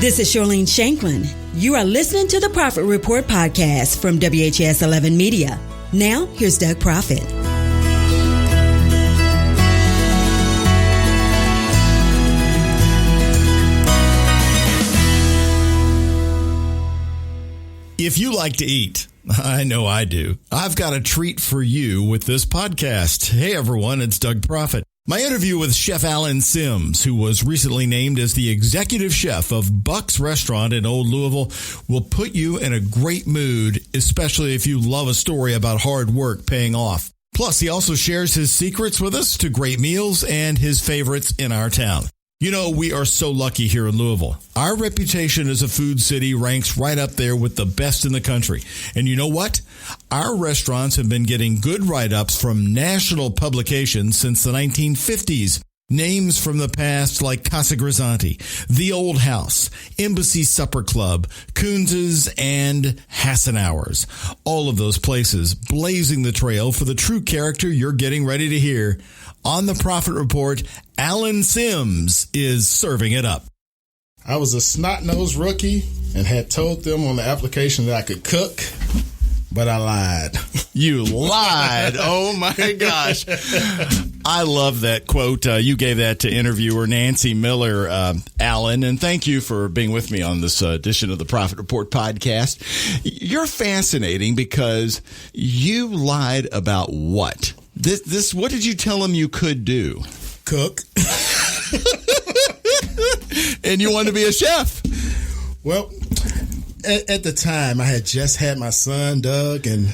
This is Charlene Shanklin. You are listening to the Proffitt Report Podcast from WHS 11 Media. Now, here's Doug Proffitt. If you like to eat, I know I do, I've got a treat for you with this podcast. Hey, everyone, it's Doug Proffitt. My interview with Chef Alan Sims, who was recently named as the executive chef of Buck's Restaurant in Old Louisville, will put you in a great mood, especially if you love a story about hard work paying off. Plus, he also shares his secrets with us to great meals and his favorites in our town. You know, we are so lucky here in Louisville. Our reputation as a food city ranks right up there with the best in the country. And you know what? Our restaurants have been getting good write-ups from national publications since the 1950s. Names from the past like Casa Grisanti, The Old House, Embassy Supper Club, Coons's, and Hassenauer's. All of those places blazing the trail for the true character you're getting ready to hear. On the Proffitt Report, Alan Sims is serving it up. I was a snot-nosed rookie and had told them on the application that I could cook, but I lied. You lied. Oh, my gosh. I love that quote. You gave that to interviewer Nancy Miller, Alan, and thank you for being with me on this edition of the Proffitt Report podcast. You're fascinating because you lied about what? This. What did you tell him you could do? Cook. And you wanted to be a chef. Well, at the time, I had just had my son, Doug, and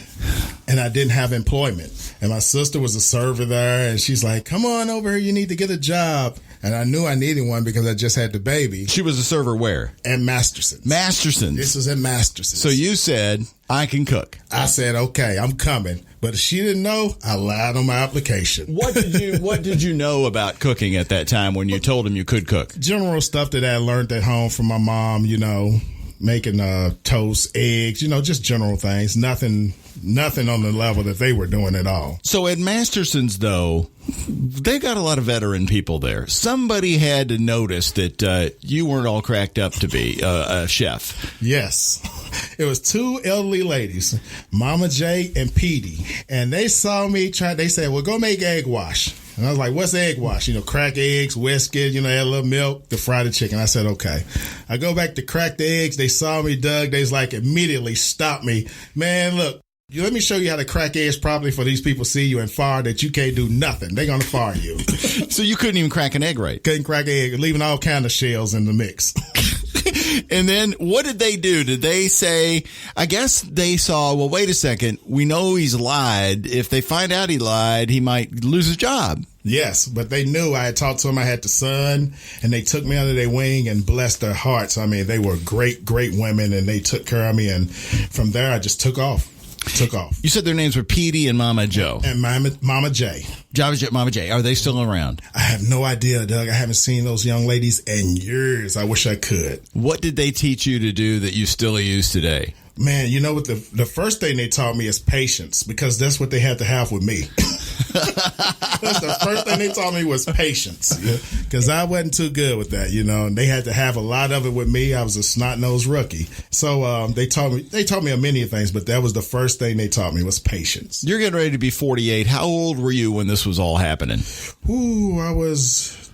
I didn't have employment. And my sister was a server there, and she's like, come on over here, you need to get a job. And I knew I needed one because I just had the baby. She was a server where? At Masterson's. Masterson's. This was at Masterson's. So you said, I can cook. I said, okay, I'm coming. But if she didn't know, I lied on my application. What did you know about cooking at that time when you told him you could cook? General stuff that I learned at home from my mom, you know, making toast, eggs, you know, just general things. Nothing on the level that they were doing at all. So at Masterson's, though, they got a lot of veteran people there. Somebody had to notice that you weren't all cracked up to be a chef. Yes. It was two elderly ladies, Mama J and Petey. And they saw me they said, well, go make egg wash. And I was like, what's egg wash? You know, crack eggs, whisk it, you know, add a little milk to fry the chicken. I said, okay. I go back to crack the eggs. They saw me, Doug. They was like, immediately stopped me. Man, look. Let me show you how to crack eggs properly for these people see you and fire that you can't do nothing. They're going to fire you. So you couldn't even crack an egg right? Couldn't crack an egg, leaving all kind of shells in the mix. And then what did they do? Did they say, I guess they saw, well, wait a second, we know he's lied. If they find out he lied, he might lose his job. Yes, but they knew I had talked to them. I had the son, and they took me under their wing and blessed their hearts. I mean, they were great, great women, and they took care of me. And from there, I just took off. You said their names were Petey and Mama Joe. And Mama J. Mama J. Are they still around? I have no idea, Doug. I haven't seen those young ladies in years. I wish I could. What did they teach you to do that you still use today? Man, you know what? The first thing they taught me is patience, because that's what they had to have with me. That's the first thing they taught me was patience, because I wasn't too good with that, you know. And they had to have a lot of it with me. I was a snot-nosed rookie, so they taught me many things, but that was the first thing they taught me was patience. You're getting ready to be 48. How old were you when this was all happening?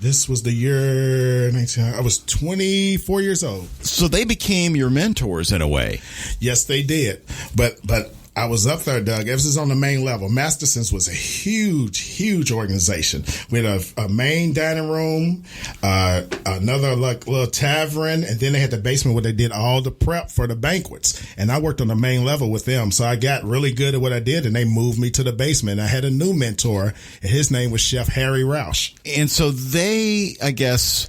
This was the year 19. I was 24 years old. So they became your mentors in a way. Yes, they did. But I was up there, Doug. This is on the main level. Masterson's was a huge, huge organization with a main dining room, another little tavern, and then they had the basement where they did all the prep for the banquets. And I worked on the main level with them, so I got really good at what I did, and they moved me to the basement. I had a new mentor, and his name was Chef Harry Roush. And so they, I guess,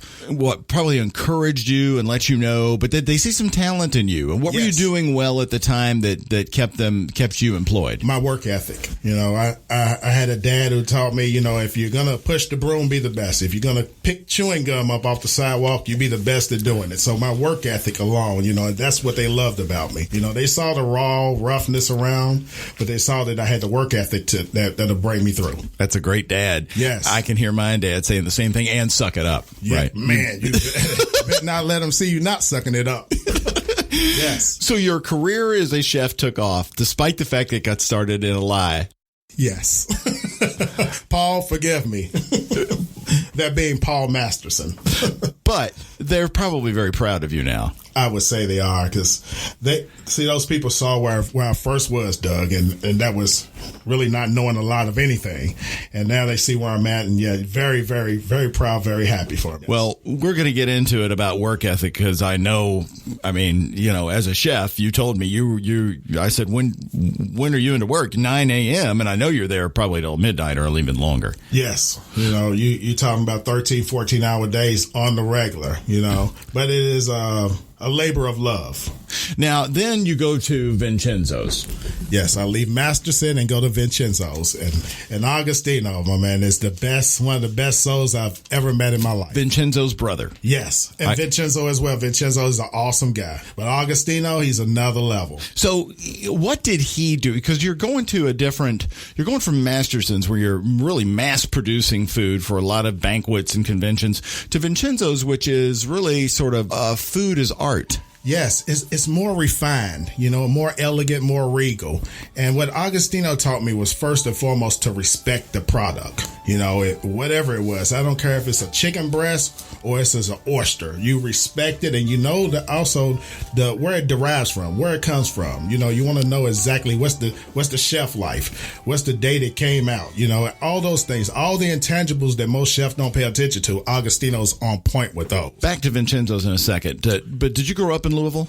probably encouraged you and let you know, but did they see some talent in you? And what were you doing well at the time that kept them kept you employed? My work ethic. I had a dad who taught me, if you're going to push the broom, be the best. If you're going to pick chewing gum up off the sidewalk, you be the best at doing it. So my work ethic alone, that's what they loved about me. They saw the raw roughness around, but they saw that I had the work ethic that'll bring me through. That's a great dad. Yes. I can hear my dad saying the same thing, and suck it up. Yeah, right. Man, you better not let them see you not sucking it up. Yes. So your career as a chef took off, despite the fact that it got started in a lie. Yes. Paul, forgive me. That being Paul Masterson. But they're probably very proud of you now. I would say they are, because those people saw where I first was, Doug, and that was really not knowing a lot of anything. And now they see where I'm at, and yeah, very, very, very proud, very happy for me. Well, we're going to get into it about work ethic, because I know, as a chef, you told me I said, when are you into work? 9 a.m. And I know you're there probably till midnight or even longer. Yes. You're talking about 13, 14 hour days on the regular, but it is, a labor of love. Now, then you go to Vincenzo's. Yes, I leave Masterson and go to Vincenzo's. And Augustino, my man, is one of the best souls I've ever met in my life. Vincenzo's brother. Yes, and Vincenzo as well. Vincenzo is an awesome guy. But Augustino, he's another level. So what did he do? Because you're going from Masterson's, where you're really mass producing food for a lot of banquets and conventions, to Vincenzo's, which is really sort of food as art. Yes, it's more refined, more elegant, more regal. And what Augustino taught me was first and foremost to respect the product. Whatever it was. I don't care if it's a chicken breast or it's an oyster. You respect it, and also where it derives from, where it comes from. You want to know exactly what's the chef life, what's the date it came out. All those things, all the intangibles that most chefs don't pay attention to. Augustino's on point with those. Back to Vincenzo's in a second. But did you grow up in Louisville?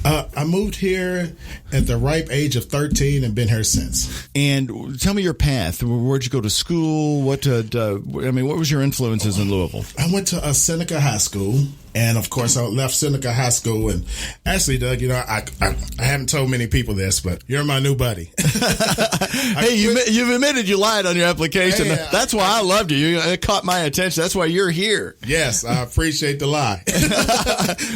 I moved here at the ripe age of 13 and been here since. And tell me your path. Where'd you go to school? What was your influences in Louisville? I went to Seneca High School. And of course, I left Seneca High School. And actually, Doug, I haven't told many people this, but you're my new buddy. Hey, you've admitted you lied on your application. Hey, that's why I loved you. It caught my attention. That's why you're here. Yes, I appreciate the lie.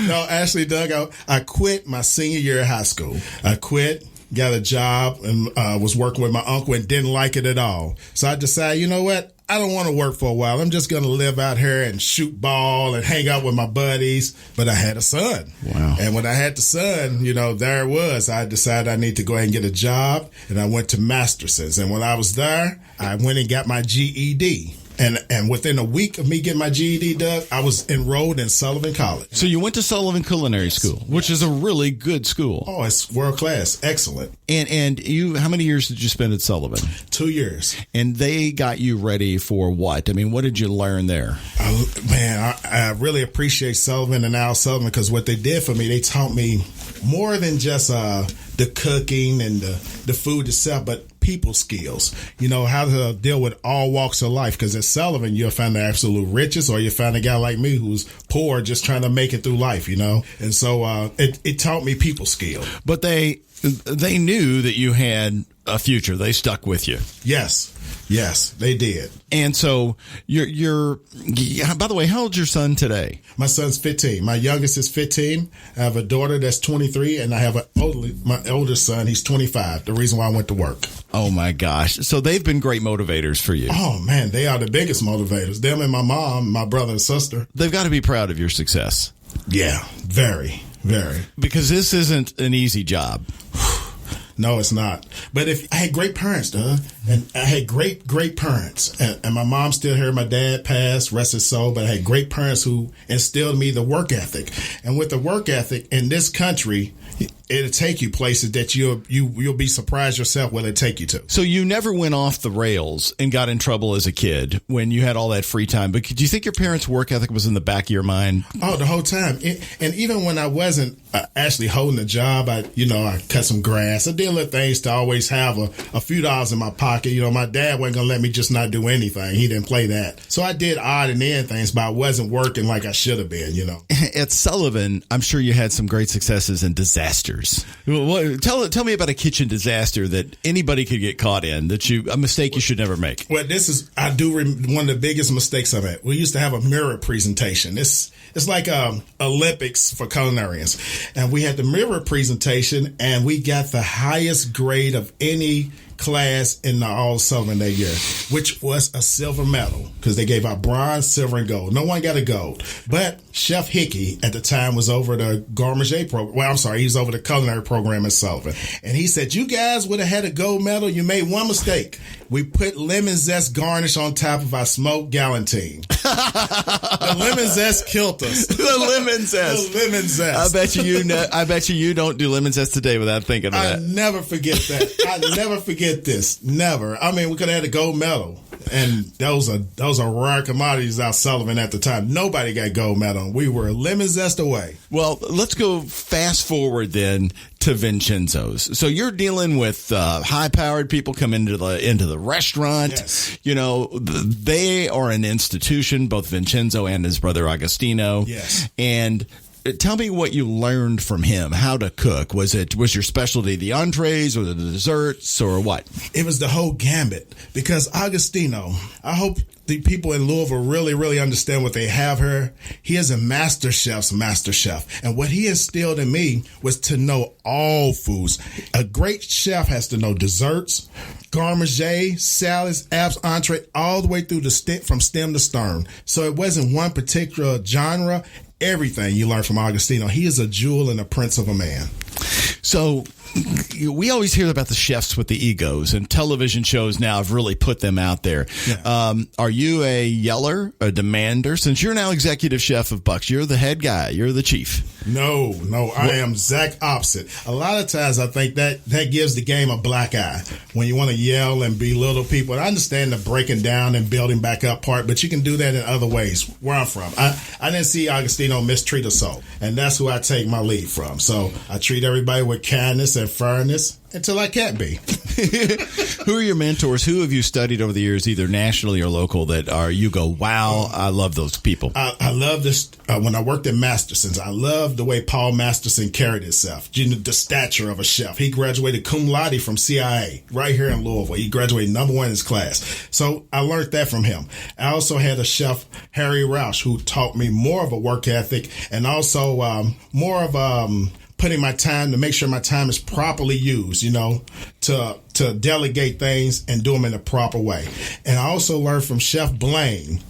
No, actually, Doug, I quit my senior year of high school. I quit. Got a job and was working with my uncle and didn't like it at all. So I decided, you know what? I don't want to work for a while. I'm just going to live out here and shoot ball and hang out with my buddies. But I had a son. Wow. And when I had the son, there it was. I decided I need to go ahead and get a job. And I went to Masterson's. And when I was there, I went and got my GED. And within a week of me getting my GED, Doug, I was enrolled in Sullivan College. So you went to Sullivan Culinary School, which is a really good school. Oh, it's world class. Excellent. And you, how many years did you spend at Sullivan? 2 years. And they got you ready for what? What did you learn there? I really appreciate Sullivan and Al Sullivan, because what they did for me, they taught me more than just the cooking and the food itself, but people skills, how to deal with all walks of life. Because at Sullivan, you'll find the absolute richest, or you'll find a guy like me who's poor, just trying to make it through life, And so it taught me people skill. But they knew that you had a future. They stuck with you. Yes, they did. And so you're by the way, how old's your son today? My son's 15. My youngest is 15. I have a daughter that's 23, and I have my oldest son. He's 25. The reason why I went to work. Oh my gosh. So they've been great motivators for you. Oh man, they are the biggest motivators. Them and my mom, my brother and sister. They've got to be proud of your success. Yeah, very, very. Because this isn't an easy job. No, it's not. But if I had great parents, Doug, and I had great parents, and my mom's still here. My dad passed, rest his soul, but I had great parents who instilled me the work ethic. And with the work ethic in this country, it'll take you places that you'll be surprised yourself where it'll take you to. So you never went off the rails and got in trouble as a kid when you had all that free time. But do you think your parents' work ethic was in the back of your mind? Oh, the whole time. And even when I wasn't actually holding a job, I cut some grass. I did little things to always have a few dollars in my pocket. My dad wasn't going to let me just not do anything. He didn't play that. So I did odd and end things, but I wasn't working like I should have been, At Sullivan, I'm sure you had some great successes and disasters. disasters. Tell me about a kitchen disaster that anybody could get caught in, a mistake you should never make. Well, one of the biggest mistakes I've had. We used to have a mirror presentation. It's like Olympics for culinarians. And we had the mirror presentation, and we got the highest grade of any class in the All Sullivan that year, which was a silver medal because they gave out bronze, silver, and gold. No one got a gold. But Chef Hickey at the time was over the gourmet program. Well, I'm sorry, he was over the culinary program at Sullivan. And he said, you guys would have had a gold medal. You made one mistake. We put lemon zest garnish on top of our smoked galantine. The lemon zest killed us. The lemon zest. The lemon zest. I bet you don't do lemon zest today without thinking of that. I never forget that. I never forget this. Never. I mean, we could have had a gold medal. And those are rare commodities out Sullivan at the time. Nobody got gold medal. We were lemon zest away. Well, let's go fast forward then to Vincenzo's. So you're dealing with high-powered people come into the restaurant. Yes. You know, they are an institution, both Vincenzo and his brother Agostino. Yes. And tell me what you learned from him, how to cook. Was your specialty the entrees or the desserts or what? It was the whole gambit because Agostino, I hope the people in Louisville really, really understand what they have here. He is a master chef's master chef. And what he instilled in me was to know all foods. A great chef has to know desserts, gourmet, salads, apps, entree, all the way through from stem to stern. So it wasn't one particular genre. Everything you learn from Agostino. He is a jewel and a prince of a man. So we always hear about the chefs with the egos, and television shows now have really put them out there. Yeah. Are you a yeller, a demander? Since you're now executive chef of Buck's, you're the head guy, you're the chief. No, I am exact opposite. A lot of times I think that gives the game a black eye when you want to yell and belittle people. And I understand the breaking down and building back up part, but you can do that in other ways. Where I'm from, I didn't see Agostino mistreat a soul, and that's who I take my lead from. So I treat everybody with kindness and fairness until I can't be. Who are your mentors? Who have you studied over the years, either nationally or local, you go, wow, I love those people? I love this. When I worked at Masterson's, I loved the way Paul Masterson carried himself. The stature of a chef. He graduated cum laude from CIA right here in Louisville. He graduated #1 in his class. So I learned that from him. I also had a chef, Harry Roush, who taught me more of a work ethic and also more of putting my time to make sure my time is properly used, to delegate things and do them in a proper way. And I also learned from Chef Blaine,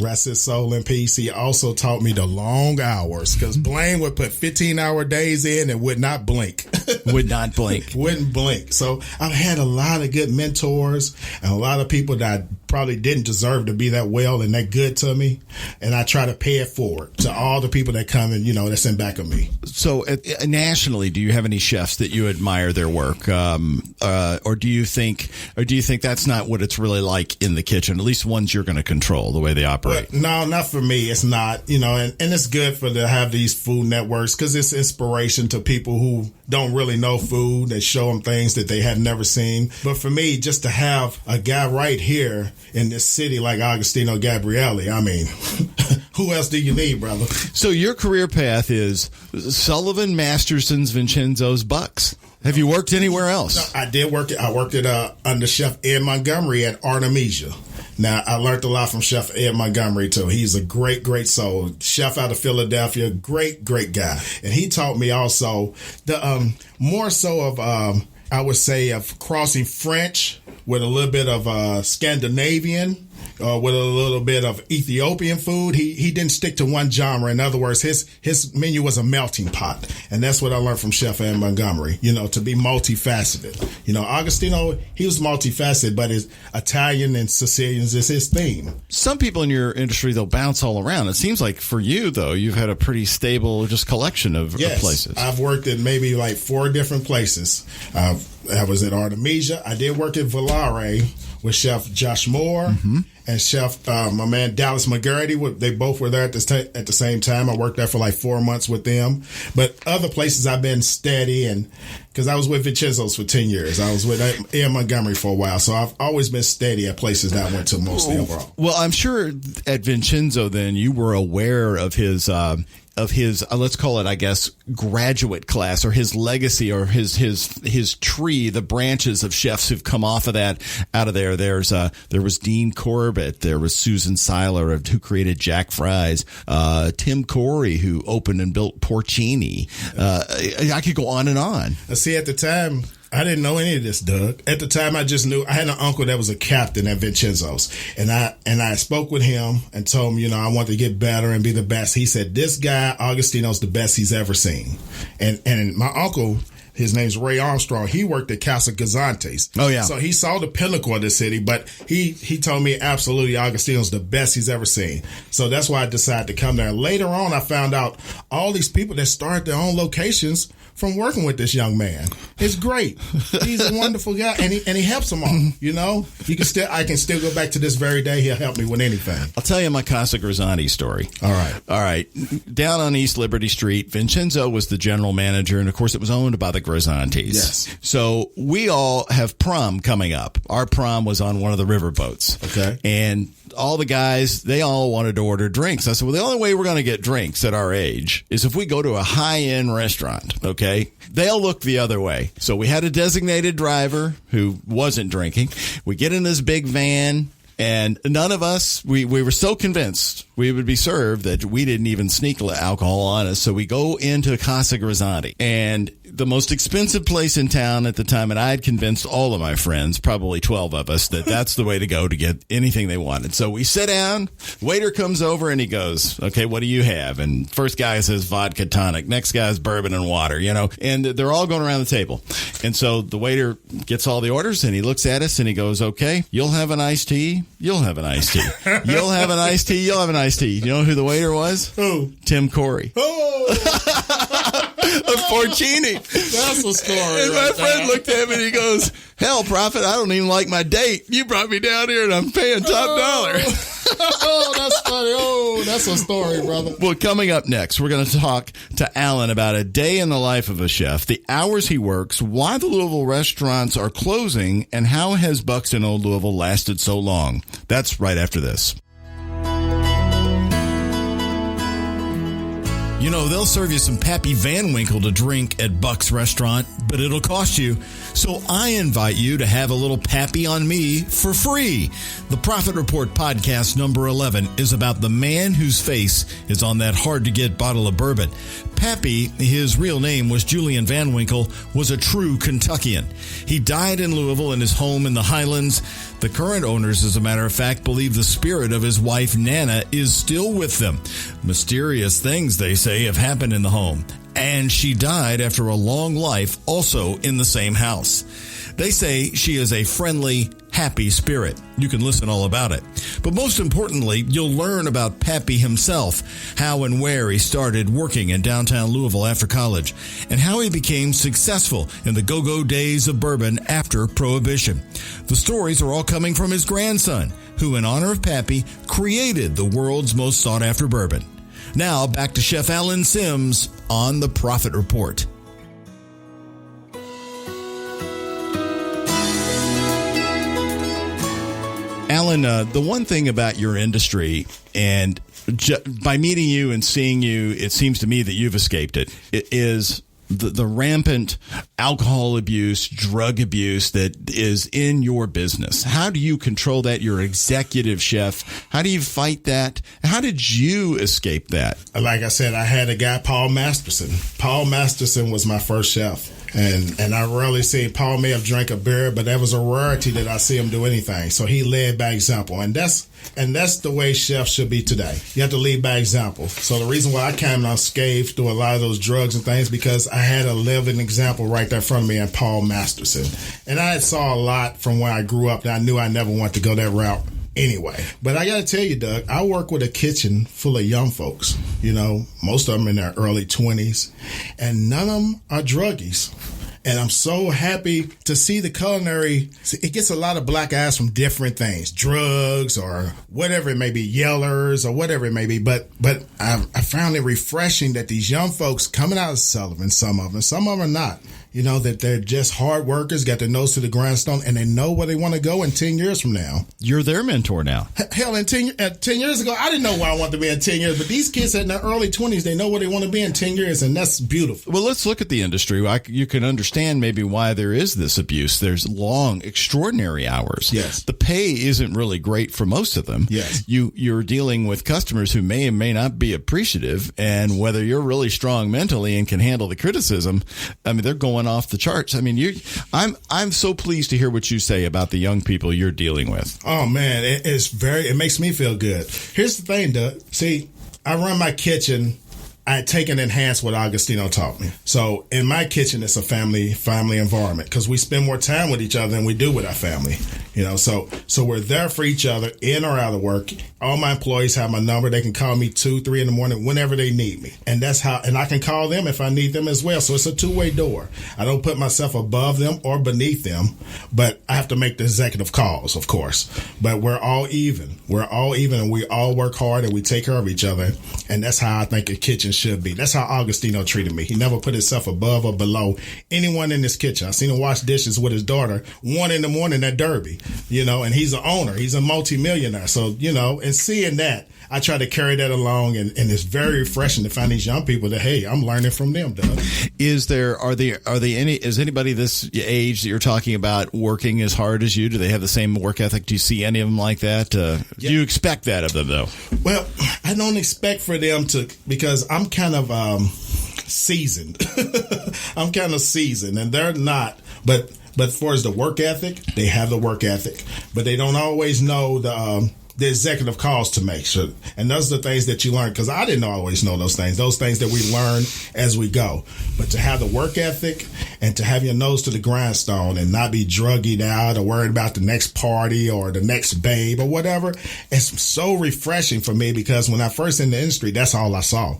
rest his soul in peace. He also taught me the long hours because Blaine would put 15-hour days in and would not blink. Wouldn't blink. So I've had a lot of good mentors and a lot of people that I probably didn't deserve to be that well and that good to me. And I try to pay it forward to all the people that come and, that's in back of me. So nationally, do you have any chefs that you admire their work? Or do you think that's not what it's really like in the kitchen, at least ones you're going to control? The way they operate? But no, not for me. It's not, and it's good to have these food networks because it's inspiration to people who don't really know food and show them things that they have never seen. But for me, just to have a guy right here in this city like Agostino Gabrielli, I mean, who else do you need, brother? So your career path is Sullivan, Masterson's, Vincenzo's, Buck's. Have you worked anywhere else? No, I did work. I worked under Chef Ed Montgomery at Artemisia. Now, I learned a lot from Chef Ed Montgomery, too. He's a great, great soul. Chef out of Philadelphia, great, great guy. And he taught me also the more so of, I would say, of crossing French with a little bit of Scandinavian, with a little bit of Ethiopian food. He didn't stick to one genre. In other words, his menu was a melting pot. And that's what I learned from Chef Ed Montgomery, to be multifaceted. Agostino, he was multifaceted, but his Italian and Sicilians is his theme. Some people in your industry, they'll bounce all around. It seems like for you, though, you've had a pretty stable just collection of places. I've worked at maybe like 4 different places. I was at Artemisia. I did work at Volare with Chef Josh Moore and Chef, my man Dallas McGarity. They both were there at the same time. I worked there for like 4 months with them. But other places I've been steady, and because I was with Vincenzo's for 10 years. I was with Ed Montgomery for a while. So I've always been steady at places that I went to mostly overall. Well, I'm sure at Vincenzo then you were aware of his of his, let's call it, I guess, graduate class, or his legacy, or his tree, the branches of chefs who've come off of that, out of there. There was Dean Corbett. There was Susan Seiler, who created Jack Fry's. Tim Corey, who opened and built Porcini. I could go on and on. See, at the time, I didn't know any of this, Doug. At the time, I just knew I had an uncle that was a captain at Vincenzo's, and I spoke with him and told him, I want to get better and be the best. He said, this guy, Augustino's the best he's ever seen. And my uncle, his name's Ray Armstrong. He worked at Casa Gazantes. Oh, yeah. So he saw the pinnacle of the city, but he told me absolutely Augustino's the best he's ever seen. So that's why I decided to come there. Later on, I found out all these people that started their own locations from working with this young man. It's great. He's a wonderful guy, and he helps them all. I can still go back to this very day. He'll help me with anything. I'll tell you my Casa Grisanti story. All right. Down on East Liberty Street, Vincenzo was the general manager, and of course it was owned by the Grisantis. Yes. So we all have prom coming up. Our prom was on one of the river boats. Okay. And all the guys, they all wanted to order drinks. I said, well, the only way we're going to get drinks at our age is if we go to a high-end restaurant, okay? They'll look the other way. So we had a designated driver who wasn't drinking. We get in this big van, and none of us, we were so convinced we would be served that we didn't even sneak alcohol on us. So we go into Casa Grisanti, and the most expensive place in town at the time, and I had convinced all of my friends, probably 12 of us, that that's the way to go to get anything they wanted. So we sit down, waiter comes over, and he goes, okay, what do you have? And first guy says vodka tonic, next guy's bourbon and water, and they're all going around the table. And so the waiter gets all the orders, and he looks at us, and he goes, okay, you'll have an iced tea, you'll have an iced tea. You'll have an iced tea, you'll have an iced tea. You know who the waiter was? Who? Tim Corey. Oh! Of Porcini. That's a story. And my friend looked at me and he goes, hell, Proffitt, I don't even like my date. You brought me down here and I'm paying top dollar. Oh, that's funny. Oh, that's a story, brother. Well, coming up next, we're going to talk to Alan about a day in the life of a chef, the hours he works, why the Louisville restaurants are closing, and how has Bucks in Old Louisville lasted so long. That's right after this. They'll serve you some Pappy Van Winkle to drink at Buck's Restaurant, but it'll cost you. So I invite you to have a little Pappy on me for free. The Proffitt Report Podcast number 11 is about the man whose face is on that hard-to-get bottle of bourbon. Pappy, his real name was Julian Van Winkle, was a true Kentuckian. He died in Louisville in his home in the Highlands. The current owners, as a matter of fact, believe the spirit of his wife, Nana, is still with them. Mysterious things, they say, have happened in the home. And she died after a long life, also in the same house. They say she is a friendly, happy spirit. You can listen all about it. But most importantly, you'll learn about Pappy himself, how and where he started working in downtown Louisville after college, and how he became successful in the go-go days of bourbon after Prohibition. The stories are all coming from his grandson, who, in honor of Pappy, created the world's most sought-after bourbon. Now, back to Chef Alan Sims on the Proffitt Report. Alan, the one thing about your industry, and by meeting you and seeing you, it seems to me that you've escaped it, is the rampant alcohol abuse, drug abuse that is in your business. How do you control that? You're executive chef. How do you fight that? How did you escape that? Like I said, I had a guy, Paul Masterson. Paul Masterson was my first chef. And I rarely see, Paul may have drank a beer, but that was a rarity that I see him do anything. So he led by example. And that's the way chefs should be today. You have to lead by example. So the reason why I came unscathed through a lot of those drugs and things, because I had a living example right there in front of me in Paul Masterson. And I saw a lot from where I grew up that I knew I never wanted to go that route anyway. But I got to tell you, Doug, I work with a kitchen full of young folks. Most of them in their early 20s, and none of them are druggies. And I'm so happy to see the culinary. It gets a lot of black eyes from different things, drugs or whatever it may be, yellers or whatever it may be. But I found it refreshing that these young folks coming out of Sullivan, some of them are not. that they're just hard workers, got their nose to the grindstone, and they know where they want to go in 10 years from now. You're their mentor now. Hell, 10 years ago, I didn't know where I wanted to be in 10 years, but these kids in their early 20s, they know where they want to be in 10 years, and that's beautiful. Well, let's look at the industry. You can understand maybe why there is this abuse. There's long, extraordinary hours. Yes. The pay isn't really great for most of them. Yes. You're dealing with customers who may and may not be appreciative, and whether you're really strong mentally and can handle the criticism, I mean, they're going off the charts. I mean, I'm so pleased to hear what you say about the young people you're dealing with. Oh man, it makes me feel good. Here's the thing, Doug. See, I run my kitchen. I take and enhance what Augustino taught me. So in my kitchen, it's a family environment because we spend more time with each other than we do with our family. So we're there for each other in or out of work. All my employees have my number. They can call me 2, 3 in the morning whenever they need me. And I can call them if I need them as well. So it's a two-way door. I don't put myself above them or beneath them, but I have to make the executive calls, of course. But we're all even. And we all work hard and we take care of each other. And that's how I think a kitchen should be. That's how Augustino treated me. He never put himself above or below anyone in his kitchen. I seen him wash dishes with his daughter 1 a.m. at Derby, and he's an owner. He's a multimillionaire. So, and seeing that, I try to carry that along, and it's very refreshing to find these young people that, hey, I'm learning from them, Doug. Is anybody this age that you're talking about working as hard as you? Do they have the same work ethic? Do you see any of them like that? Do you expect that of them, though? Well, I don't expect for them to, because I'm kind of seasoned. I'm kind of seasoned, and they're not, but as far as the work ethic, they have the work ethic, but they don't always know the executive calls to make sure. And those are the things that you learn, because I didn't always know those things that we learn as we go. But to have the work ethic and to have your nose to the grindstone and not be drugged out or worried about the next party or the next babe or whatever, it's so refreshing for me, because when I first in the industry, that's all I saw.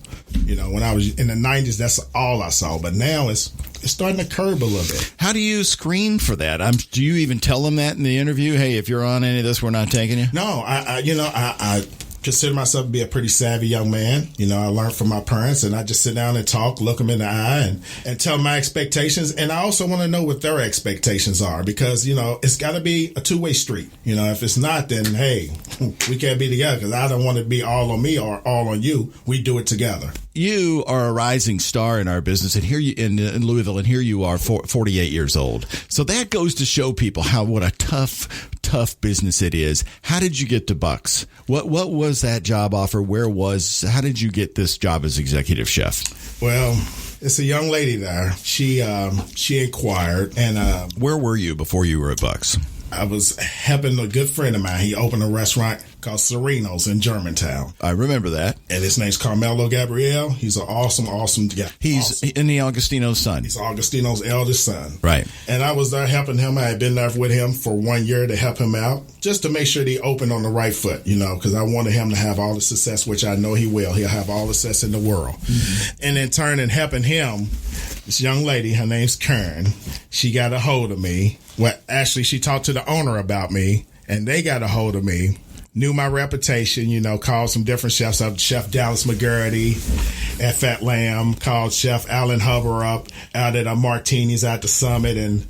When I was in the 90s, that's all I saw. But now it's starting to curb a little bit. How do you screen for that? Do you even tell them that in the interview? Hey, if you're on any of this, we're not taking you? No, I consider myself to be a pretty savvy young man. I learned from my parents, and I just sit down and talk, look them in the eye, and tell my expectations. And I also want to know what their expectations are, because, it's got to be a two-way street. If it's not, then, hey, we can't be together, because I don't want to be all on me or all on you. We do it together. You are a rising star in our business, and here you in Louisville, and here you are, 48 years old. So that goes to show people what a tough business it is. How did you get to Bucks? What was that job offer? How did you get this job as executive chef? Well, it's a young lady there. She inquired, and where were you before you were at Bucks? I was helping a good friend of mine. He opened a restaurant called Sereno's in Germantown. I remember that. And his name's Carmelo Gabriel. He's an awesome guy. He's Andy Augustino's son. He's Augustino's eldest son. Right. And I was there helping him. I had been there with him for 1 year to help him out, just to make sure that he opened on the right foot, because I wanted him to have all the success, which I know he will. He'll have all the success in the world. Mm-hmm. And in turn, in helping him, this young lady, her name's Karen, she got a hold of me. Well, actually, she talked to the owner about me, and they got a hold of me. Knew my reputation, called some different chefs up. Chef Dallas McGurty at Fat Lamb, called Chef Alan Huber up out at Martini's at the Summit. And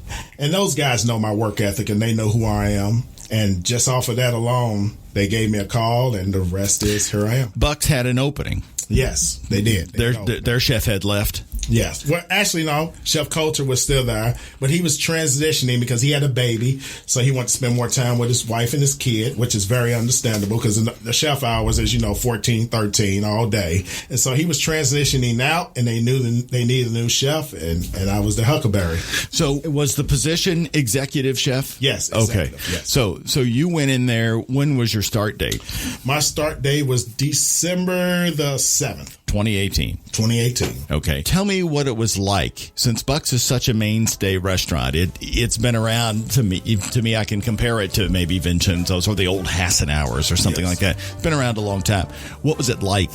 those guys know my work ethic, and they know who I am. And just off of that alone, they gave me a call, and the rest is here I am. Bucks had an opening. Yes, they did. Their chef had left. Yes. Well, actually, no. Chef Coulter was still there, but he was transitioning because he had a baby, so he wanted to spend more time with his wife and his kid, which is very understandable because the chef hours is, 14, 13 all day. And so he was transitioning out, and they knew they needed a new chef, and I was the huckleberry. So was the position executive chef? Yes. Okay. Yes. So you went in there. When was your start date? My start date was December the 7th. 2018. Okay. Tell me what it was like. Since Bucks is such a mainstay restaurant, it's been around to me. I can compare it to maybe Vincenzo's or the old Hassan Hours or something like that. It's been around a long time. What was it like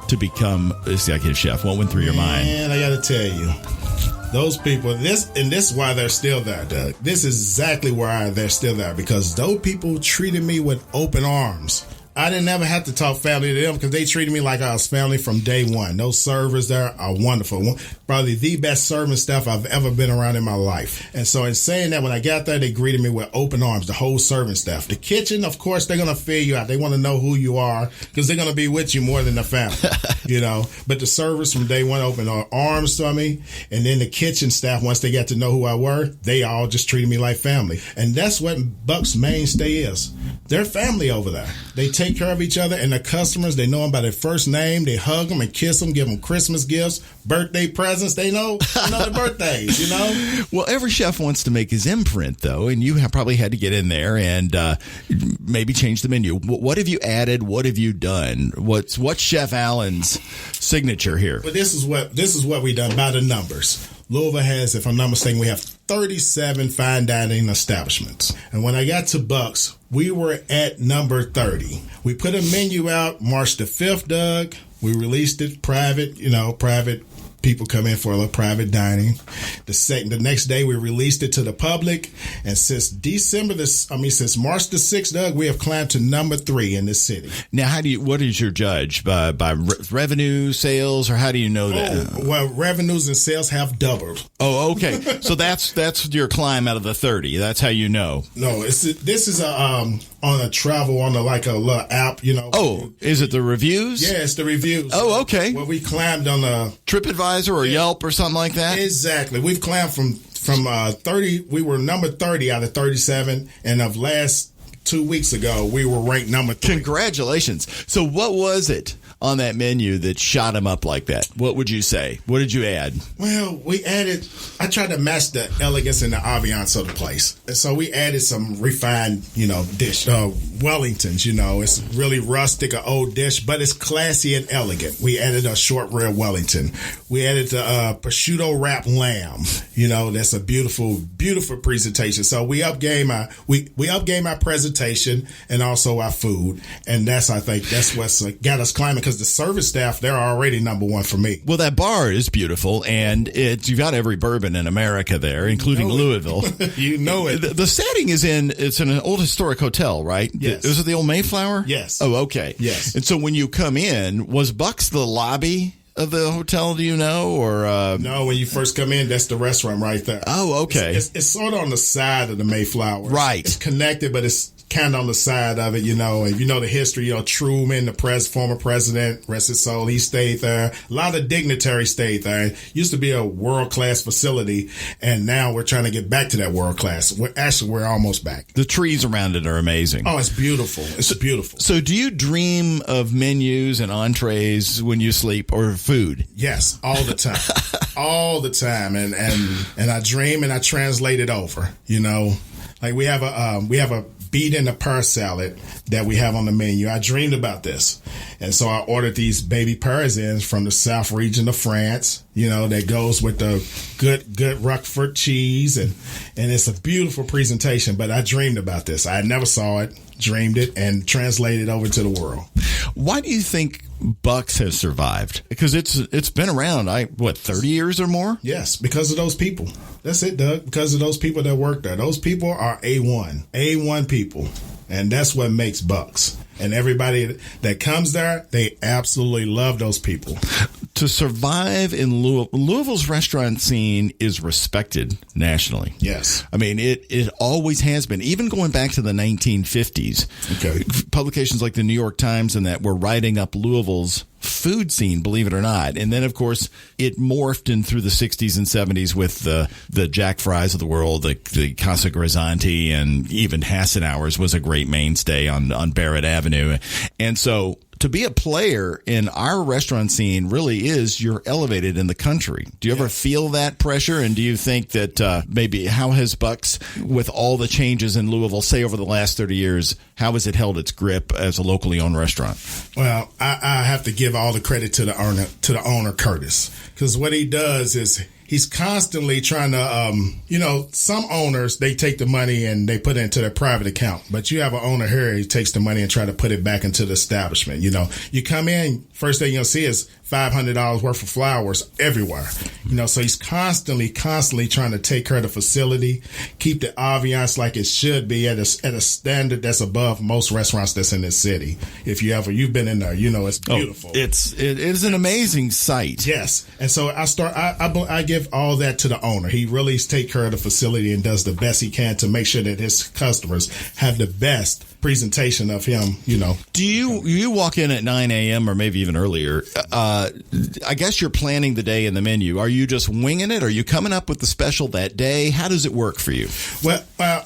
to become executive chef? What went through your mind? Man, I got to tell you, those people, this is why they're still there, Doug. This is exactly why they're still there, because those people treated me with open arms. I didn't ever have to talk family to them because they treated me like I was family from day one. Those servers there are wonderful. Probably the best serving staff I've ever been around in my life. And so in saying that, when I got there, they greeted me with open arms, the whole serving staff. The kitchen, of course, they're going to fill you out. They want to know who you are because they're going to be with you more than the family, But the servers from day one opened arms to me. And then the kitchen staff, once they got to know who I were, they all just treated me like family. And that's what Buck's mainstay is. They're family over there. They take care of each other, and the customers, they know them by their first name. They hug them and kiss them, give them Christmas gifts, birthday presents. They know their birthdays, Well, every chef wants to make his imprint, though, and you have probably had to get in there and maybe change the menu. What have you added? What have you done? What's Chef Allen's signature here? But this is what we done by the numbers. Louisville has, if I'm not mistaken, we have 37 fine dining establishments. And when I got to Buck's, we were at number 30. We put a menu out March the 5th, Doug. We released it private people come in for a little private dining. The next day we released it to the public, and since since March the 6th, Doug, we have climbed to number 3 in this city. Now, what is your judge by revenue, sales, or how do you know that? Well, revenues and sales have doubled. Oh, okay. So that's your climb out of the 30. That's how you know. No, this is on a travel on a little app, Oh, is it the reviews? Yeah, it's the reviews. Oh, okay. Well, we climbed on a TripAdvisor or Yelp or something like that? Exactly. We've climbed from 30. We were number 30 out of 37, and of last 2 weeks ago, we were ranked number 3. Congratulations. So what was it on that menu that shot him up like that? What would you say? What did you add? Well, I tried to match the elegance and the ambiance of the place. And so we added some refined, dish, Wellingtons, it's really rustic, an old dish, but it's classy and elegant. We added a short rib Wellington. We added the prosciutto wrapped lamb. That's a beautiful, beautiful presentation. So we upgame our presentation and also our food. And I think that's what's got us climbing, because the service staff, they're already number 1 for me. Well, that bar is beautiful, and you've got every bourbon in America there, including Louisville. You know it. The setting is it's in an old historic hotel, right? Yes. Is it the old Mayflower? Yes. Oh, okay. Yes. And so when you come in, was Buck's the lobby of the hotel, do you know? Or No, when you first come in, that's the restaurant right there. Oh, okay. It's sort of on the side of the Mayflower. Right. It's connected, but it's kind of on the side of it, If you know the history, Truman, the former president, rest his soul, he stayed there. A lot of dignitaries stayed there. It used to be a world-class facility, and now we're trying to get back to that world-class. We're almost back. The trees around it are amazing. Oh, it's beautiful. It's beautiful. So do you dream of menus and entrees when you sleep, or food? Yes, all the time. All the time. And I dream and I translate it over, Like we have a beet in a pear salad that we have on the menu. I dreamed about this. And so I ordered these baby pears from the south region of France, that goes with the good Roquefort cheese. And it's a beautiful presentation, but I dreamed about this. I never saw it, dreamed it, and translated it over to the world. Why do you think Buck's has survived? Because it's been around, 30 years or more? Yes, because of those people. That's it, Doug. Because of those people that work there. Those people are A1 people. And that's what makes Buck's. And everybody that comes there, they absolutely love those people. To survive in Louisville's restaurant scene is respected nationally. Yes. I mean, it always has been, even going back to the 1950s. Okay. Publications like the New York Times and that were writing up Louisville's food scene, believe it or not. And then, of course, it morphed in through the 60s and 70s with the Jack Fry's of the world, the Casa Grisanti, and even Hassenauer's was a great mainstay on Barrett Avenue. And so to be a player in our restaurant scene really is, you're elevated in the country. Do you ever feel that pressure? And do you think that maybe how has Buck's, with all the changes in Louisville, say over the last 30 years, how has it held its grip as a locally owned restaurant? Well, I have to give all the credit to the owner, Curtis, because what he does is he's constantly trying to, some owners, they take the money and they put it into their private account. But you have an owner here, he takes the money and try to put it back into the establishment. You come in, first thing you'll see is $500 worth of flowers everywhere. So he's constantly trying to take care of the facility, keep the ambiance like it should be at a standard that's above most restaurants that's in this city. If you've been in there, it's beautiful. It is an amazing site. Yes. And so I give all that to the owner. He really takes care of the facility and does the best he can to make sure that his customers have the best presentation of him, Do you walk in at 9 a.m. or maybe even earlier? I guess you're planning the day and the menu. Are you just winging it? Are you coming up with the special that day? How does it work for you? Well,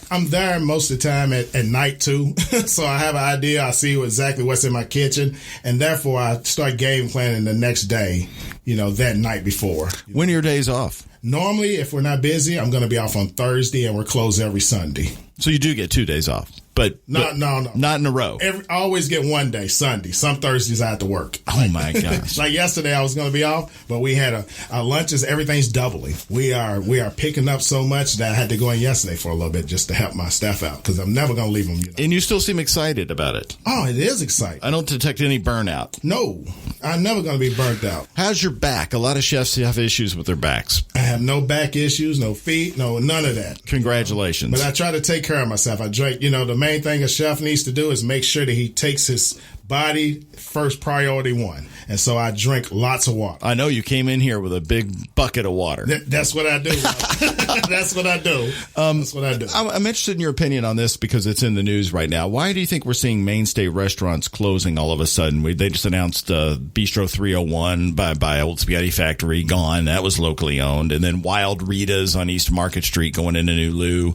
I'm there most of the time at night too. So I have an idea. I see exactly what's in my kitchen. And therefore I start game planning the next day, that night before. When are your days off? Normally, if we're not busy, I'm going to be off on Thursday and we're closed every Sunday. So you do get 2 days off? But no. Not in a row. I always get one day, Sunday. Some Thursdays I have to work. Oh, my gosh. Like yesterday I was going to be off, but we had our lunches, everything's doubling. We are picking up so much that I had to go in yesterday for a little bit just to help my staff out because I'm never going to leave them. And you still seem excited about it. Oh, it is exciting. I don't detect any burnout. No, I'm never going to be burnt out. How's your back? A lot of chefs have issues with their backs. I have no back issues, no feet, none of that. Congratulations. But I try to take care of myself. I drink, the main thing a chef needs to do is make sure that he takes his body first, priority one. And so I drink lots of water. I know you came in here with a big bucket of water. That's what I do. That's what I do. That's what I do. I'm interested in your opinion on this because it's in the news right now. Why do you think we're seeing mainstay restaurants closing all of a sudden? They just announced Bistro 301 by Old Spaghetti Factory, gone. That was locally owned. And then Wild Rita's on East Market Street going into New Lou.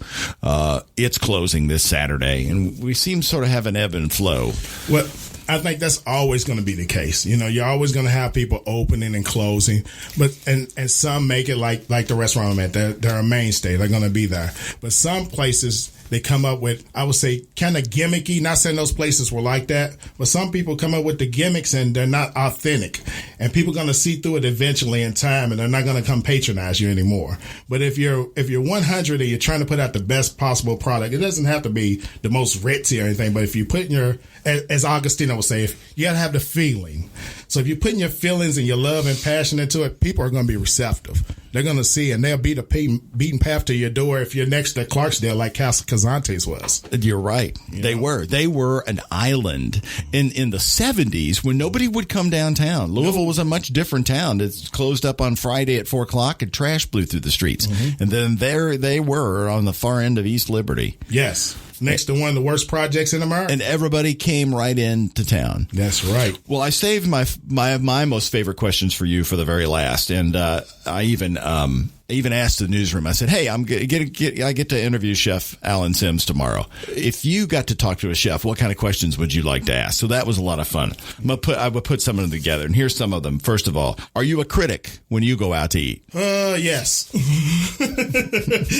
It's closing this Saturday. And we seem sort of have an ebb and flow. Well, I think that's always going to be the case. You're always going to have people opening and closing, but and some make it like the restaurant I'm at. They're a mainstay. They're going to be there. But some places they come up with, I would say, kind of gimmicky. Not saying those places were like that, but some people come up with the gimmicks and they're not authentic. And people are going to see through it eventually in time, and they're not going to come patronize you anymore. But if you're 100 and you're trying to put out the best possible product, it doesn't have to be the most ritzy or anything. But if you put in your, as Augustino would say, you got to have the feeling. So if you're putting your feelings and your love and passion into it, people are going to be receptive. They're going to see, and they'll beat a beaten path to your door if you're next to Clarksdale like Casa Cazantes was. You're right. They were an island in the 70s when nobody would come downtown. Louisville was a much different town. It's closed up on Friday at 4 o'clock and trash blew through the streets. Mm-hmm. And then there they were on the far end of East Liberty. Yes. Next to one of the worst projects in America. And everybody came right into town. That's right. Well, I saved my most favorite questions for you for the very last. And I even asked the newsroom, I said, hey, I get to interview Chef Alan Sims tomorrow. If you got to talk to a chef, what kind of questions would you like to ask? So that was a lot of fun. I would put some of them together. And here's some of them. First of all, are you a critic when you go out to eat? Yes.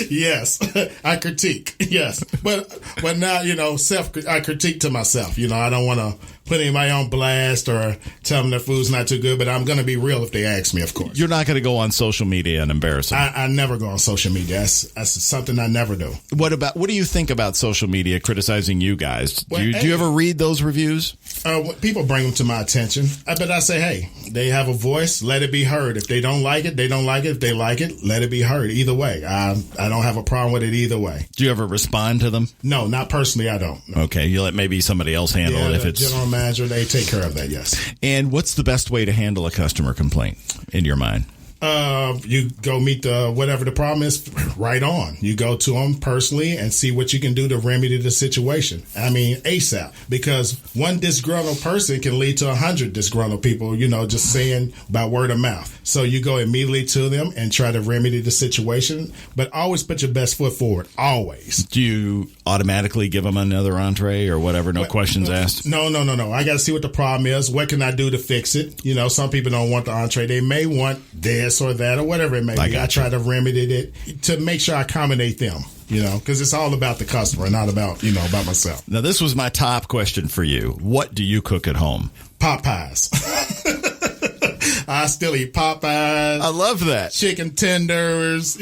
Yes. I critique. Yes. But now, I critique to myself. I don't want to put anybody on blast or tell them their food's not too good, but I'm going to be real if they ask me, of course. You're not going to go on social media and embarrass them. I never go on social media. That's something I never do. What do you think about social media criticizing you guys? Do you ever read those reviews? People bring them to my attention. But I say, hey, they have a voice. Let it be heard. If they don't like it, they don't like it. If they like it, let it be heard. Either way. I don't have a problem with it either way. Do you ever respond to them? No, not personally. I don't. No. Okay. You let maybe somebody else handle it if it's... general manager, they take care of that, yes. And what's the best way to handle a customer complaint in your mind? You go meet whatever the problem is right on. You go to them personally and see what you can do to remedy the situation. I mean, ASAP. Because one disgruntled person can lead to 100 disgruntled people, just saying by word of mouth. So you go immediately to them and try to remedy the situation. But always put your best foot forward. Always. Do you automatically give them another entree or whatever? No questions asked? No. I got to see what the problem is. What can I do to fix it? Some people don't want the entree. They may want this or that or whatever it may be. I try to remedy it to make sure I accommodate them, because it's all about the customer, not about, about myself. Now, this was my top question for you. What do you cook at home? Pot pies. I still eat Popeyes. I love that. Chicken tenders,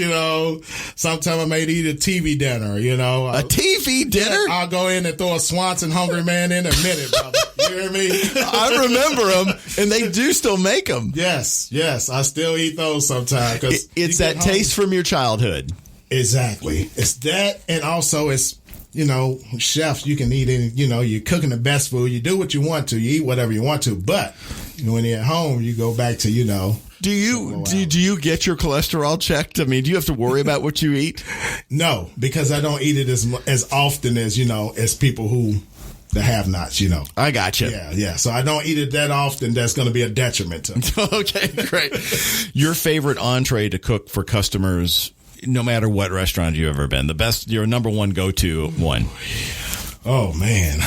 Sometimes I may eat a TV dinner, A TV dinner? I'll go in and throw a Swanson Hungry Man in a minute, brother. You hear me? I remember them. And they do still make them. Yes. I still eat those sometimes. It's that taste from your childhood. Exactly. It's that, and also it's, chefs, you can eat any, you're cooking the best food. You do what you want to. You eat whatever you want to. But when you're at home, you go back to, Do you get your cholesterol checked? I mean, do you have to worry about what you eat? No, because I don't eat it as often as, as people who the have-nots, I got you. Yeah. So I don't eat it that often. That's going to be a detriment to me. Okay, great. Your favorite entree to cook for customers, no matter what restaurant you've ever been, your number one go-to one. Oh, man.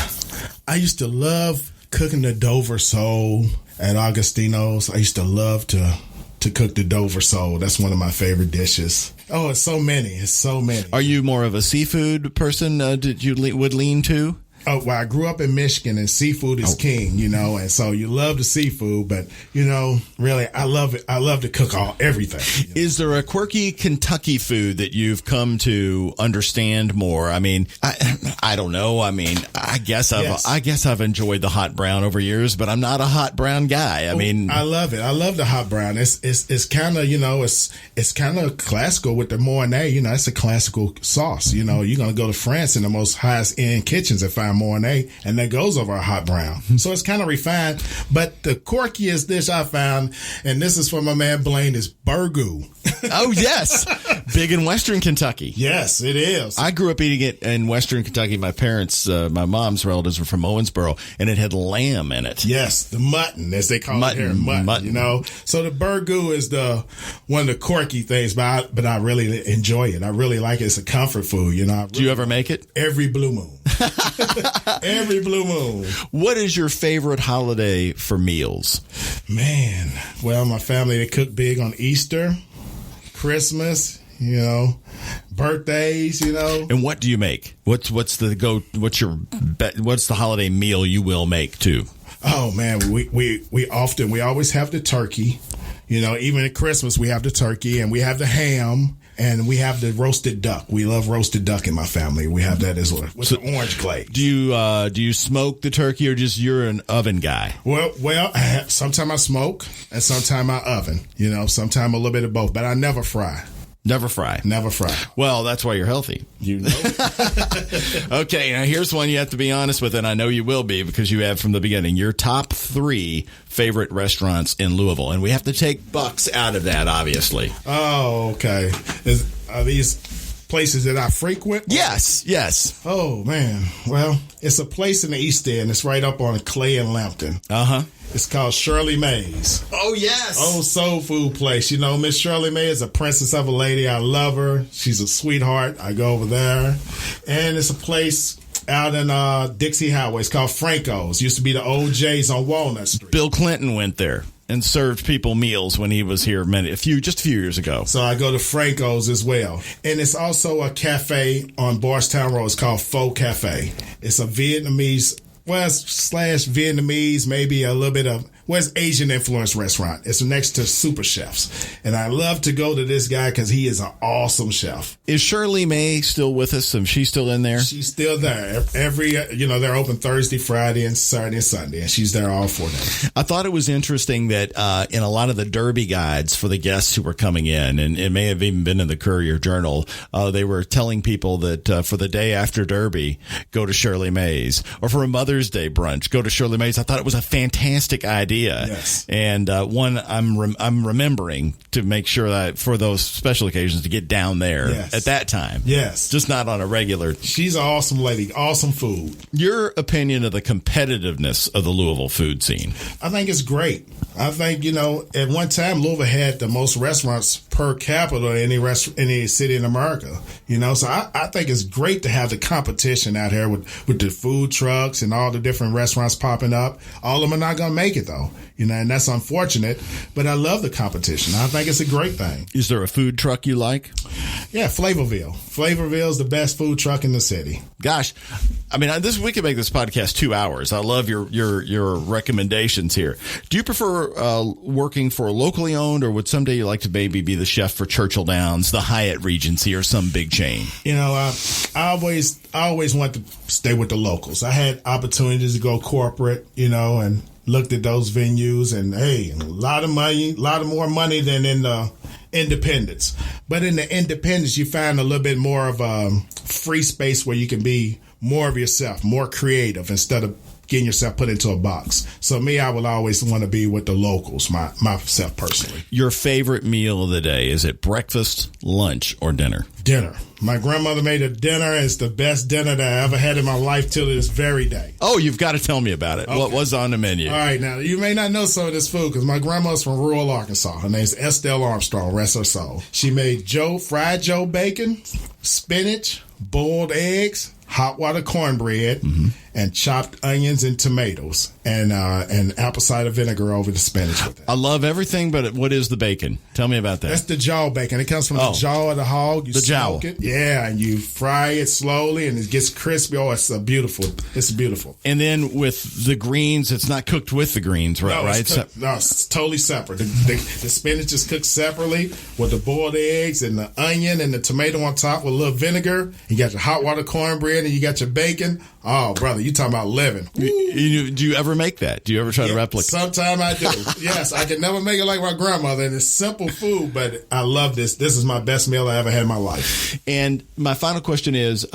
I used to love cooking the Dover sole at Augustino's. I used to love to cook the Dover sole. That's one of my favorite dishes. Oh, it's so many. Are you more of a seafood person? Did you would lean to? Oh, well, I grew up in Michigan, and seafood is king, and so you love the seafood, but, really, I love it. I love to cook everything. Is there a quirky Kentucky food that you've come to understand more? I mean, I don't know. I mean, I guess I've enjoyed the hot brown over years, but I'm not a hot brown guy. I love it. I love the hot brown. It's kind of, it's kind of classical with the Mornay. It's a classical sauce. You're going to go to France in the most highest end kitchens and find Mornay, and that goes over a hot brown. So it's kind of refined. But the quirkiest dish I found, and this is from my man Blaine, is burgoo. Oh, yes. Big in Western Kentucky. Yes, it is. I grew up eating it in Western Kentucky. My parents, my mom's relatives were from Owensboro, and it had lamb in it. Yes, the mutton, as they call it here. Mutton. So the burgoo is one of the quirky things, but I really enjoy it. I really like it. It's a comfort food. Do you ever make it? Every blue moon. Every blue moon. What is your favorite holiday for meals? Man, well, my family, they cook big on Easter, Christmas, birthdays, And what do you make? What's the holiday meal you will make too? Oh man, we always have the turkey. Even at Christmas we have the turkey, and we have the ham, and we have the roasted duck. We love roasted duck in my family. We have that as well with the orange clay. Do you smoke the turkey, or just you're an oven guy? Well, sometimes I smoke and sometimes I oven. Sometimes a little bit of both, but I never fry. Never fry. Never fry. Well, that's why you're healthy. Okay, now here's one you have to be honest with, and I know you will be because you have from the beginning. Your top 3 favorite restaurants in Louisville, and we have to take Bucks out of that, obviously. Oh, okay. Are these places that I frequent? Yes. Oh, man. Well, it's a place in the East End. It's right up on Clay and Lambton. Uh-huh. It's called Shirley Mae's. Oh, yes. Oh, soul food place. Miss Shirley Mae is a princess of a lady. I love her. She's a sweetheart. I go over there. And it's a place out in Dixie Highway. It's called Franco's. Used to be the old J's on Walnut Street. Bill Clinton went there and served people meals when he was here just a few years ago. So I go to Franco's as well. And it's also a cafe on Bardstown Road. It's called Pho Cafe. It's a Vietnamese, slash Vietnamese, maybe a little bit of, it's Asian influenced restaurant. It's next to Super Chefs. And I love to go to this guy because he is an awesome chef. Is Shirley Mae still with us? Is she still in there? She's still there. They're open Thursday, Friday, and Saturday and Sunday. And she's there all 4 days. I thought it was interesting that in a lot of the Derby guides for the guests who were coming in, and it may have even been in the Courier Journal, they were telling people that for the day after Derby, go to Shirley Mae's. Or for a Mother's Day brunch, go to Shirley Mae's. I thought it was a fantastic idea. Yes. And one I'm remembering to make sure that for those special occasions to get down there at that time. Yes. Just not on a regular. She's an awesome lady. Awesome food. Your opinion of the competitiveness of the Louisville food scene? I think it's great. I think, at one time, Louisville had the most restaurants per capita in any city in America. So I think it's great to have the competition out here with the food trucks and all the different restaurants popping up. All of them are not going to make it, though. And that's unfortunate, but I love the competition. I think it's a great thing. Is there a food truck you like? Yeah, Flavorville. Flavorville is the best food truck in the city. Gosh, I mean, we could make this podcast 2 hours. I love your recommendations here. Do you prefer working for a locally owned, or would someday you like to maybe be the chef for Churchill Downs, the Hyatt Regency, or some big chain? I always want to stay with the locals. I had opportunities to go corporate, and looked at those venues, and hey, a lot of more money than in the independents. But in the independents, you find a little bit more of a free space where you can be more of yourself, more creative, instead of getting yourself put into a box. So me, I will always want to be with the locals, myself personally. Your favorite meal of the day, is it breakfast, lunch, or dinner? Dinner. My grandmother made a dinner. It's the best dinner that I ever had in my life till this very day. Oh, you've got to tell me about it. Okay. What was on the menu? All right, now, you may not know some of this food because my grandma's from rural Arkansas. Her name's Estelle Armstrong, rest her soul. She made fried Joe bacon, spinach, boiled eggs, hot water cornbread, and chopped onions and tomatoes, and apple cider vinegar over the spinach with it. I love everything, but what is the bacon? Tell me about that. That's the jaw bacon. It comes from the jaw of the hog. You the smoke jowl. It. Yeah, and you fry it slowly, and it gets crispy. Oh, it's beautiful. And then with the greens, it's not cooked with the greens, right? No, it's totally separate. The spinach is cooked separately with the boiled eggs and the onion and the tomato on top with a little vinegar. You got your hot water cornbread, and you got your bacon. Oh, brother, you talking about living. Do you ever make that? Do you ever try to replicate? Sometimes I do. Yes, I can never make it like my grandmother, and it's simple food, but I love this. This is my best meal I ever had in my life. And my final question is,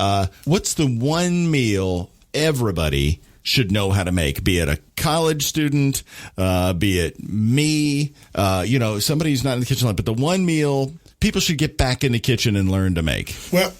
what's the one meal everybody should know how to make, be it a college student, be it me, somebody who's not in the kitchen a lot, but the one meal people should get back in the kitchen and learn to make? Well,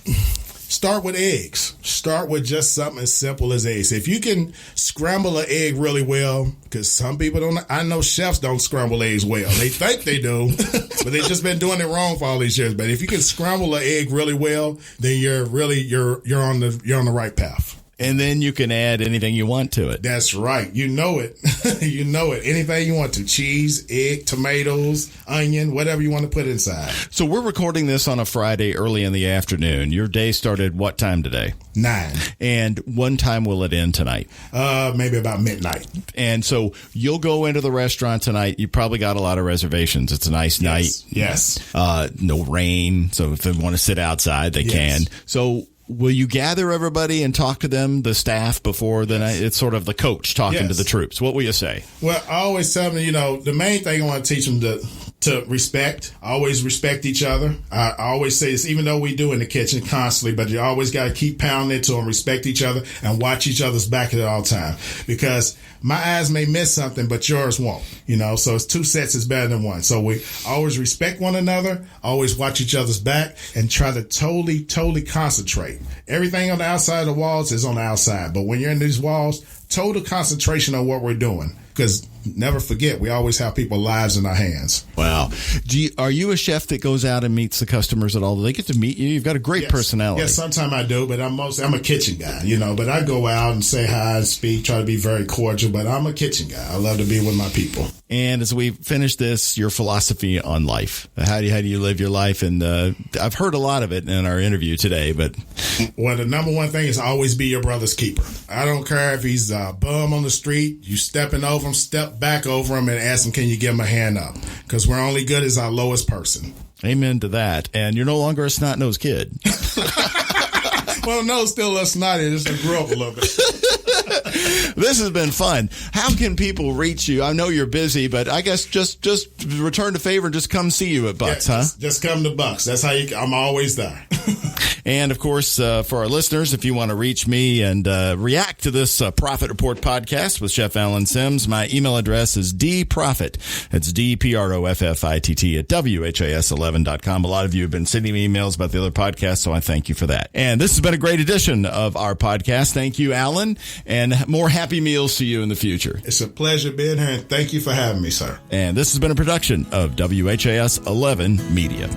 start with eggs. Start with just something as simple as eggs. If you can scramble an egg really well, because some people don't, I know chefs don't scramble eggs well. They think they do, but they've just been doing it wrong for all these years. But if you can scramble an egg really well, then you're on the right path. And then you can add anything you want to it. That's right. You know it. You know it. Anything you want to. Cheese, egg, tomatoes, onion, whatever you want to put inside. So we're recording this on a Friday early in the afternoon. Your day started what time today? 9. And what time will it end tonight? Maybe about midnight. And so you'll go into the restaurant tonight. You probably got a lot of reservations. It's a nice night. Yes. No rain. So if they want to sit outside, they can. So will you gather everybody and talk to them, the staff, before the night? It's sort of the coach talking to the troops. What will you say? Well, I always tell them, the main thing I want to teach them to respect. Always respect each other. I always say this, even though we do in the kitchen constantly, but you always got to keep pounding it to them, respect each other, and watch each other's back at all time. Because my eyes may miss something, but yours won't. So it's 2 sets is better than 1. So we always respect one another, always watch each other's back, and try to totally concentrate. Everything on the outside of the walls is on the outside. But when you're in these walls, total concentration on what we're doing. Because never forget, we always have people's lives in our hands. Wow. Are you a chef that goes out and meets the customers at all? Do they get to meet you? You've got a great personality. Yes, sometimes I do, but I'm a kitchen guy, But I go out and say hi and speak, try to be very cordial, but I'm a kitchen guy. I love to be with my people. And as we finish this, your philosophy on life. How do you live your life? And I've heard a lot of it in our interview today, but... Well, the number one thing is always be your brother's keeper. I don't care if he's a bum on the street, you stepping over him, step back over him and ask him, can you give him a hand up? Because we're only good as our lowest person. Amen to that. And you're no longer a snot-nosed kid. Well, no, still a snotty. Just to grow up a little bit. This has been fun. How can people reach you? I know you're busy, but I guess just return the favor and just come see you at Bucks, huh? Just come to Bucks. That's how I'm always there. And, of course, for our listeners, if you want to reach me and react to this Proffitt Report podcast with Chef Alan Sims, my email address is dproffitt. It's DPROFFITT at WHAS11.com. A lot of you have been sending me emails about the other podcasts, so I thank you for that. And this has been a great edition of our podcast. Thank you, Alan, and more happy meals to you in the future. It's a pleasure being here, and thank you for having me, sir. And this has been a production of WHAS 11 Media.